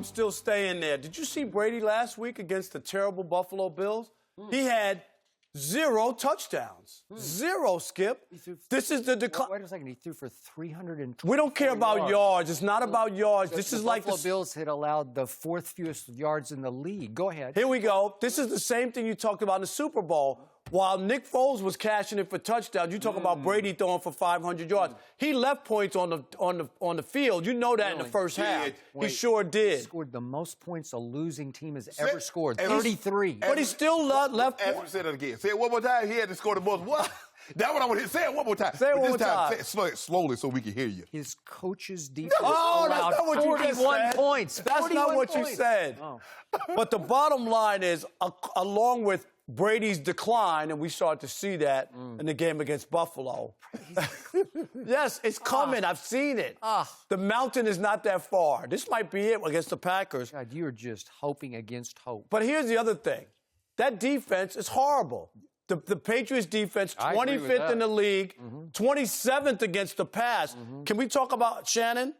I'm still staying there. Did you see Brady last week against the terrible Buffalo Bills? He had 0 touchdowns. 0, Skip. This is the decline. Wait a second. He threw for 320. We don't care about yards. It's not about yards. This is like the Buffalo Bills had allowed the 4th fewest yards in the league. Go ahead. Here we go. This is the same thing you talked about in the Super Bowl. While Nick Foles was cashing it for touchdowns, you talk about Brady throwing for 500 yards. He left points on the field. You know that in the first half. He sure did. He scored the most points a losing team has ever scored. 33. But he still left. Say that again. Say it one more time. He had to score the most. What? That's what I want to say. It one more time. Say it one more time. Say it slowly so we can hear you. His coach's defense that's not what you just 41 said. points. That's not what you said. Oh. But the bottom line is, along with Brady's decline, and we start to see that in the game against Buffalo. Yes, it's coming. I've seen it. The mountain is not that far. This might be it against the Packers. God, you're just hoping against hope. But here's the other thing. That defense is horrible. The Patriots defense, 25th in the league, 27th against the pass. Can we talk about, Shannon,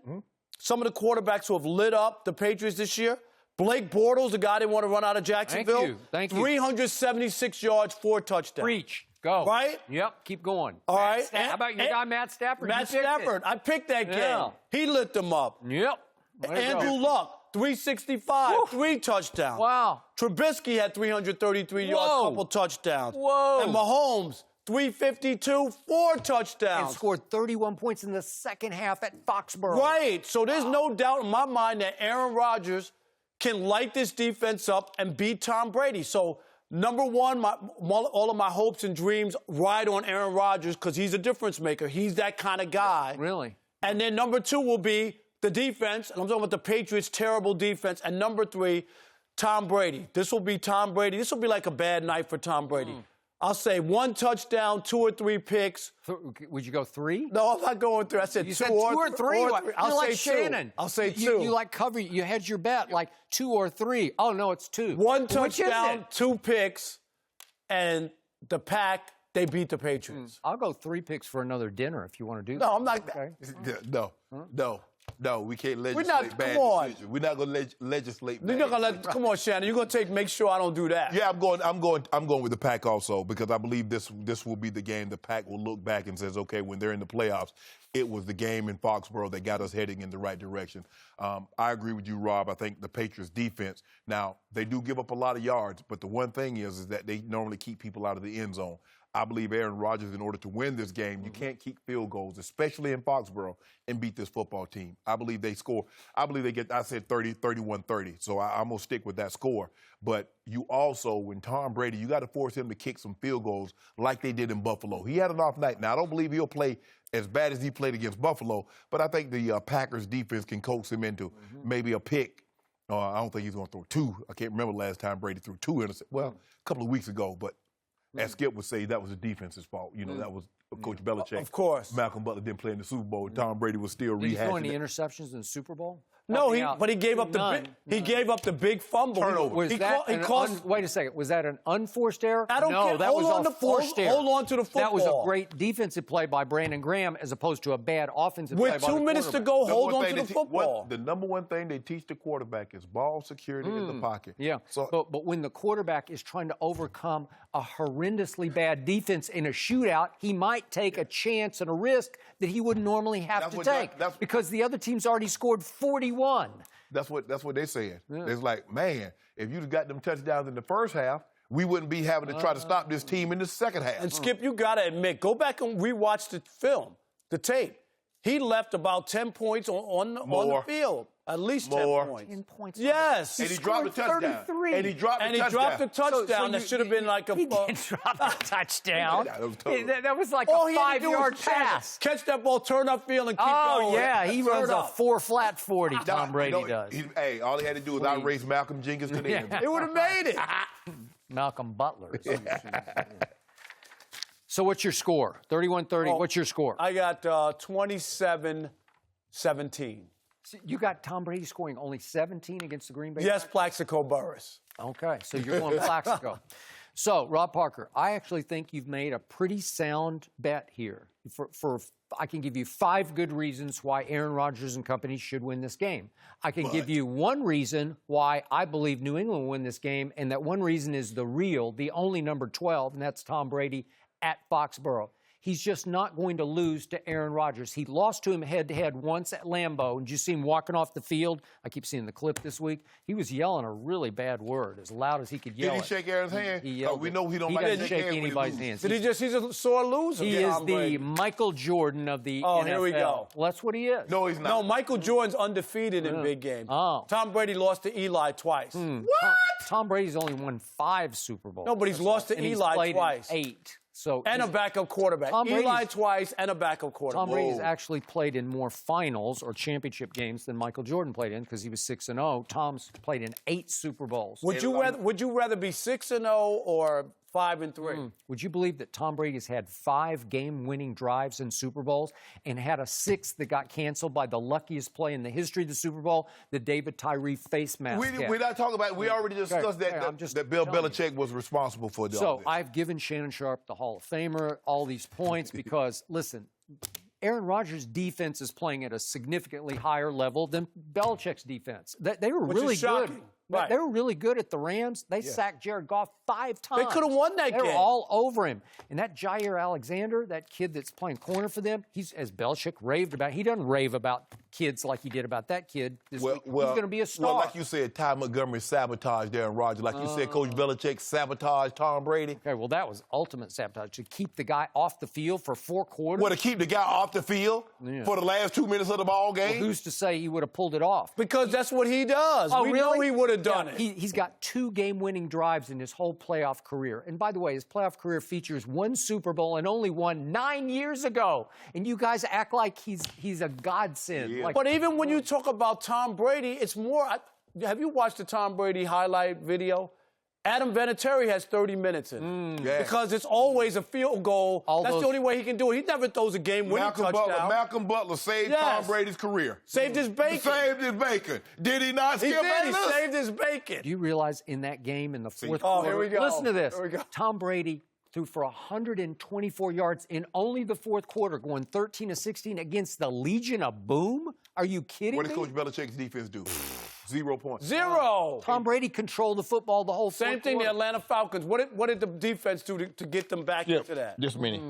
some of the quarterbacks who have lit up the Patriots this year? Blake Bortles, the guy they want to run out of Jacksonville. Thank you. 376 yards, 4 touchdowns. Preach. Go. Right? Yep. Keep going. All right. How about your guy, Matt Stafford? Matt Stafford. I picked that game. He lit them up. Yep. Andrew Luck, 365, 3 touchdowns. Wow. Trubisky had 333 yards, couple touchdowns. Whoa. And Mahomes, 352, 4 touchdowns. And scored 31 points in the second half at Foxborough. Right. So there's no doubt in my mind that Aaron Rodgers can light this defense up and beat Tom Brady. So, number one, all of my hopes and dreams ride on Aaron Rodgers because he's a difference maker. He's that kind of guy. Really? And then number 2 will be the defense. And I'm talking about the Patriots' terrible defense. And number 3, Tom Brady. This will be Tom Brady. This will be like a bad night for Tom Brady. I'll say 1 touchdown, 2 or 3 picks. Would you go 3? No, I'm not going 3. I said you 2 said 2 or 3. I'll like say Shannon. 2. I'll say 2. You like cover. You hedge your bet like 2 or 3. Oh, no, it's 2. 1 touchdown, 2 picks, and the Pack, they beat the Patriots. I'll go 3 picks for another dinner if you want to do that. No, I'm not. Okay. No, we can't legislate bad decisions. We're not going to legislate bad decisions. Come on, Shannon. You're going to make sure I don't do that. Yeah, I'm going with the Pack also because I believe this will be the game the Pack will look back and says, okay, when they're in the playoffs, it was the game in Foxborough that got us heading in the right direction. I agree with you, Rob. I think the Patriots defense, now, they do give up a lot of yards, but the one thing is that they normally keep people out of the end zone. I believe Aaron Rodgers, in order to win this game, you can't keep field goals, especially in Foxborough, and beat this football team. I believe they score. I believe they get, I said 31-30, so I'm going to stick with that score. But you also, when Tom Brady, you got to force him to kick some field goals like they did in Buffalo. He had an off night. Now, I don't believe he'll play as bad as he played against Buffalo, but I think the Packers defense can coax him into maybe a pick. I don't think he's going to throw 2. I can't remember last time Brady threw 2 interceptions. Well, a couple of weeks ago, but as Skip would say, that was the defense's fault. You know, that was Coach Belichick. Of course. Malcolm Butler didn't play in the Super Bowl. Tom Brady was still rehashing. Did he throw any interceptions in the Super Bowl? No, but he gave up he gave up the big fumble. Turnover. Wait a second. Was that an unforced error? I don't care. That was a forced error. Hold on to the football. That was a great defensive play by Brandon Graham as opposed to a bad offensive play by the quarterback. With 2 minutes to go, hold on to the football. The number one thing they teach the quarterback is ball security in the pocket. Yeah, but when the quarterback is trying to overcome a horrendously bad defense in a shootout, he might take a chance and a risk that he wouldn't normally have to take because the other team's already scored 41. That's what they said. Yeah. It's like, man, if you'd got them touchdowns in the first half, we wouldn't be having to try to stop this team in the second half. And Skip, you got to admit, go back and rewatch the film, the tape. He left about 10 points on the field. At least 10 points. 10 points. Yes. And he dropped the touchdown. 33. And he dropped the touchdown. That should have been like a... He didn't drop the touchdown. That was like a 5-yard pass. Catch that ball, turn upfield, and keep going. Oh, yeah. He runs a 4-flat 40, Tom Brady does. Hey, all he had to do was outrace Malcolm Jenkins to the end. It would have made it. Malcolm Butler. So what's your score? 31-30. What's your score? I got 27-17. You got Tom Brady scoring only 17 against the Green Bay Yes, Plaxico Burress. Okay, so you're going Plaxico. So, Rob Parker, I actually think you've made a pretty sound bet here for I can give you 5 good reasons why Aaron Rodgers and company should win this game. I can give you 1 reason why I believe New England will win this game, and that 1 reason is the only number 12, and that's Tom Brady at Foxborough. He's just not going to lose to Aaron Rodgers. He lost to him head-to-head once at Lambeau. And did you see him walking off the field? I keep seeing the clip this week. He was yelling a really bad word, as loud as he could yell. Did he shake Aaron's hand? He yelled. We know he don't he like doesn't shake hands anybody's hands. He's a sore loser. He is the Michael Jordan of the NFL. Here we go. Well, that's what he is. No, he's not. No, Michael Jordan's undefeated in big games. Oh. Tom Brady lost to Eli twice. What? Tom Brady's only won 5 Super Bowls. No, but he's lost to and Eli he's played twice. In 8. So and a backup quarterback. Eli twice and a backup quarterback. Tom Brady's actually played in more finals or championship games than Michael Jordan played in because he was 6-0. Tom's played in 8 Super Bowls. Would you rather be 6-0 or 5-3? Would you believe that Tom Brady's had 5 game-winning drives in Super Bowls and had a 6th that got canceled by the luckiest play in the history of the Super Bowl, the David Tyree face mask? We're not talking about it. We already discussed that Bill Belichick was responsible for it. So I've given Shannon Sharpe, the Hall of Famer, all these points because, listen, Aaron Rodgers' defense is playing at a significantly higher level than Belichick's defense. They were really good. Right. They were really good at the Rams. They sacked Jared Goff 5 times. They could have won that game. They were all over him. And that Jair Alexander, that kid that's playing corner for them, he's, as Belichick raved about, he doesn't rave about kids like he did about that kid this week. He's going to be a star. Well, like you said, Ty Montgomery sabotaged Aaron Rodgers. Like you said, Coach Belichick sabotaged Tom Brady. Okay, well, that was ultimate sabotage, to keep the guy off the field for 4 quarters. Well, to keep the guy off the field for the last 2 minutes of the ball game? Well, who's to say he would have pulled it off? Because that's what he does. Oh, we really? know he would have done it. He's got 2 game-winning drives in his whole playoff career. And by the way, his playoff career features 1 Super Bowl and only 1 9 years ago. And you guys act like he's a godsend. Yeah. Like, But even when you talk about Tom Brady, it's more. Have you watched the Tom Brady highlight video? Adam Vinatieri has 30 minutes in it. Because it's always a field goal. That's the only way he can do it. He never throws a game-winning touchdown. Malcolm Butler saved Tom Brady's career. Saved his bacon. Saved his bacon. Did he not? He did. He saved his bacon. do you realize in that game in the 4th quarter? Oh, here we go. Listen to this. Here we go. Tom Brady threw for 124 yards in only the 4th quarter, going 13-16 against the Legion of Boom. Are you kidding What me? did Coach Belichick's defense do? 0 points. 0. Tom Brady controlled the football the whole Same thing, the Atlanta Falcons. What did the defense do to get them back into that? Just a minute.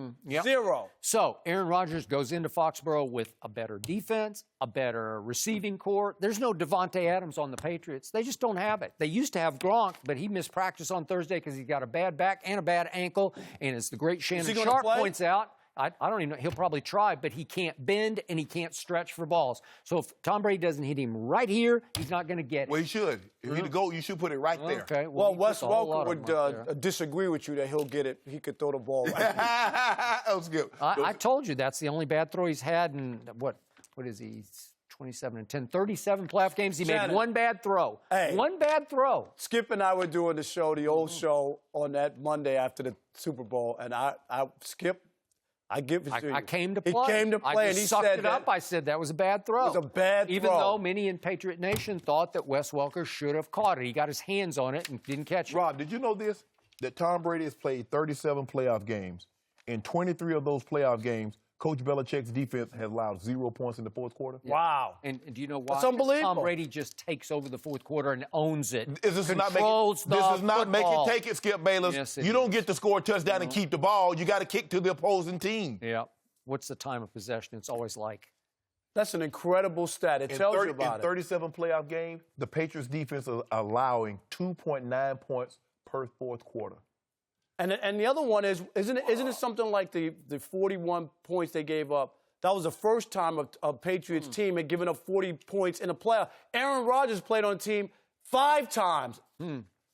0. So Aaron Rodgers goes into Foxborough with a better defense, a better receiving core. There's no Devontae Adams on the Patriots. They just don't have it. They used to have Gronk, but he missed practice on Thursday because he got a bad back and a bad ankle. And as the great Shannon Sharpe points out, I don't even know. He'll probably try, but he can't bend and he can't stretch for balls. So if Tom Brady doesn't hit him right here, he's not going to get it. Well, he should. If he'd go, you should put it right there. Okay. Well, Wes Welker would disagree with you that he'll get it. He could throw the ball right there. That was good. I told you that's the only bad throw he's had in, what is he, 27-10, 37 playoff games. He made 1 bad throw. Hey. 1 bad throw. Skip and I were doing the show, the old show, on that Monday after the Super Bowl, and Skip, I give it to you. I came to play. He came to play, I and he sucked said it up. I said that was a bad throw. It was a bad throw. Even though many in Patriot Nation thought that Wes Welker should have caught it. He got his hands on it and didn't catch it. Rob, did you know this? That Tom Brady has played 37 playoff games. In 23 of those playoff games, Coach Belichick's defense has allowed 0 points in the 4th quarter. Yeah. Wow. And do you know why? That's unbelievable. Tom Brady just takes over the 4th quarter and owns it. This is not make it take it, Skip Bayless. Yes, you don't get to score a touchdown and keep the ball. You got to kick to the opposing team. Yeah. What's the time of possession? It's always like. That's an incredible stat. It tells you about in 37 playoff games, the Patriots defense is allowing 2.9 points per 4th quarter. And the other one is, isn't it something like the 41 points they gave up? That was the first time a Patriots team had given up 40 points in a playoff. Aaron Rodgers played on a team 5 times.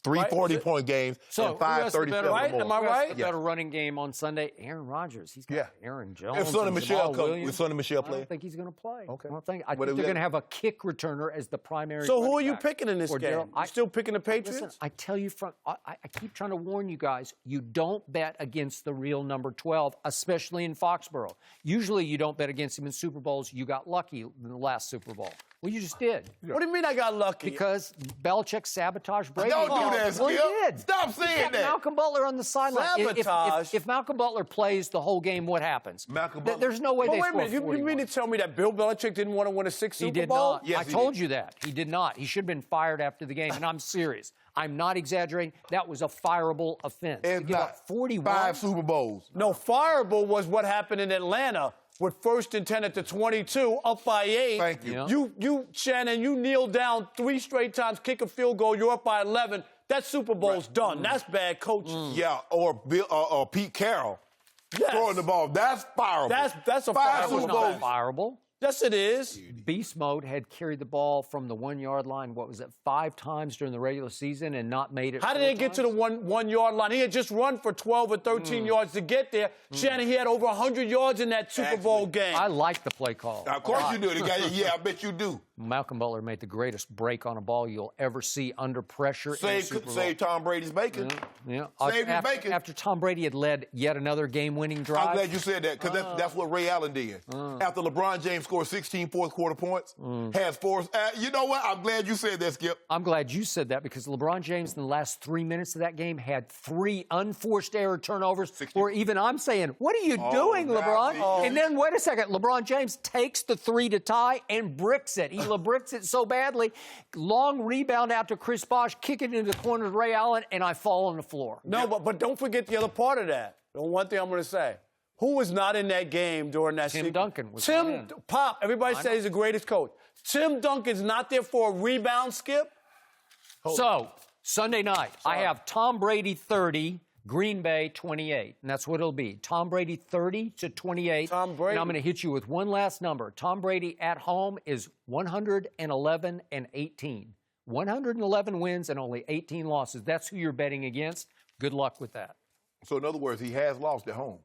3 40-point games and 5 37 right? Am I right? Got a running game on Sunday. Aaron Rodgers. He's got Aaron Jones. If Sonny Michel Williams. If Sonny Michel I play, don't think he's going to play. Okay. I think they're going to have a kick returner as the primary. So who are you back. picking in this game? You still picking the Patriots? Listen, I tell you, I keep trying to warn you guys, you don't bet against the real number 12, especially in Foxborough. Usually you don't bet against him in Super Bowls. You got lucky in the last Super Bowl. Well, you just did. What do you mean I got lucky? Because Belichick sabotaged Brady. Don't do that, Skip. Well, he did. Stop saying that. Malcolm Butler on the sideline. Sabotage. If Malcolm Butler plays the whole game, what happens? Malcolm Butler. There's no way But they wait a score minute, you 41. mean to tell me that Bill Belichick didn't want to win a sixth He Super did Bowl? not. Yes, I he told did. you that. He did not. He should have been fired after the game, and I'm serious. I'm not exaggerating. That was a fireable offense. To And give up 41. 5 Super Bowls. No, fireable was what happened in Atlanta with 1st and 10 at the 22, up by 8. Thank you. Yeah. You, Shannon, you kneel down 3 straight times, kick a field goal, you're up by 11. That Super Bowl's done. That's bad coaching. Yeah, or Pete Carroll Yes. throwing the ball. That's fireable. That's a 5 fireable. Super That was Bowls. not fireable. Yes, it is. Beast Mode had carried the ball from the 1-yard line, 5 times during the regular season and not made it. How did they get to the one yard line? He had just run for 12 or 13 yards to get there. Shannon, he had over 100 yards in that Super Bowl game. I like the play call. Of course you do. Yeah, I bet you do. Malcolm Butler made the greatest break on a ball you'll ever see under pressure. Save Tom Brady's bacon. Yeah. Save his bacon. After Tom Brady had led yet another game-winning drive. I'm glad you said that because that's what Ray Allen did. After LeBron James scored 16 fourth-quarter points, has 4. You know what? I'm glad you said that, Skip. I'm glad you said that because LeBron James in the last 3 minutes of that game had 3 unforced error turnovers. Or even I'm saying, what are you doing, LeBron? And then wait a second, LeBron James takes the 3 to tie and bricks it. He bricks it so badly. Long rebound out to Chris Bosh, kick it into the corner of Ray Allen, and I fall on the floor. No, but don't forget the other part of that. One thing I'm going to say. Who was not in that game during that Tim Duncan was Tim not in. Pop, everybody says he's the greatest coach. Tim Duncan's not there for a rebound, Skip? So, Sunday night, I have Tom Brady 30, Green Bay 28. And that's what it'll be. Tom Brady 30 to 28. Tom Brady. And I'm going to hit you with one last number. Tom Brady at home is 111 and 18. 111 wins and only 18 losses. That's who you're betting against. Good luck with that. So, in other words, he has lost at home.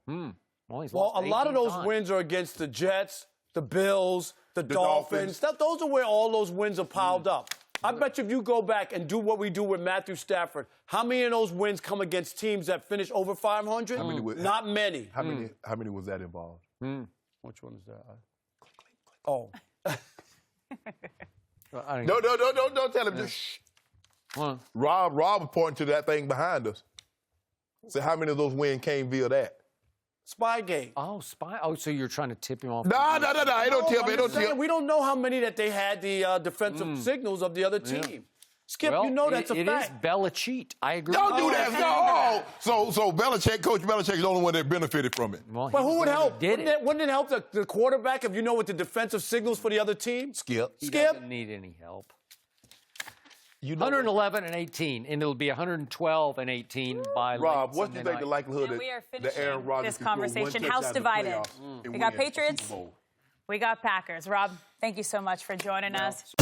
Well, A lot of those times. wins are against the Jets, the Bills, the Dolphins. Those are where all those wins are piled up. I bet you if you go back and do what we do with Matthew Stafford, how many of those wins come against teams that finish over 500? How many Not many. How many was that involved? Which one is that? Oh. No, don't tell him. Just shh. Rob was pointing to that thing behind us. So how many of those wins came via that? Spygate. Oh, Oh, so you're trying to tip him off? No. It don't tip. It don't tip. We don't know how many that they had the defensive signals of the other team. Skip, Well, you know that's a It fact. is Belichick. I agree. Don't do that. No. So Belichick, Coach Belichick is the only one that benefited from it. Well, But who would help? Wouldn't it? Wouldn't it help the quarterback if you know what the defensive signals for the other team? Skip. He Skip? doesn't need any help. You know 111 and 18, and it'll be 112 and 18 by Rob, late what do you Sunday think the night. likelihood And we are that Aaron finishing Rodgers this could score one conversation touchdown house in the divided. playoffs and We got win the Patriots. Super Bowl? We got Packers. Rob, thank you so much for joining us.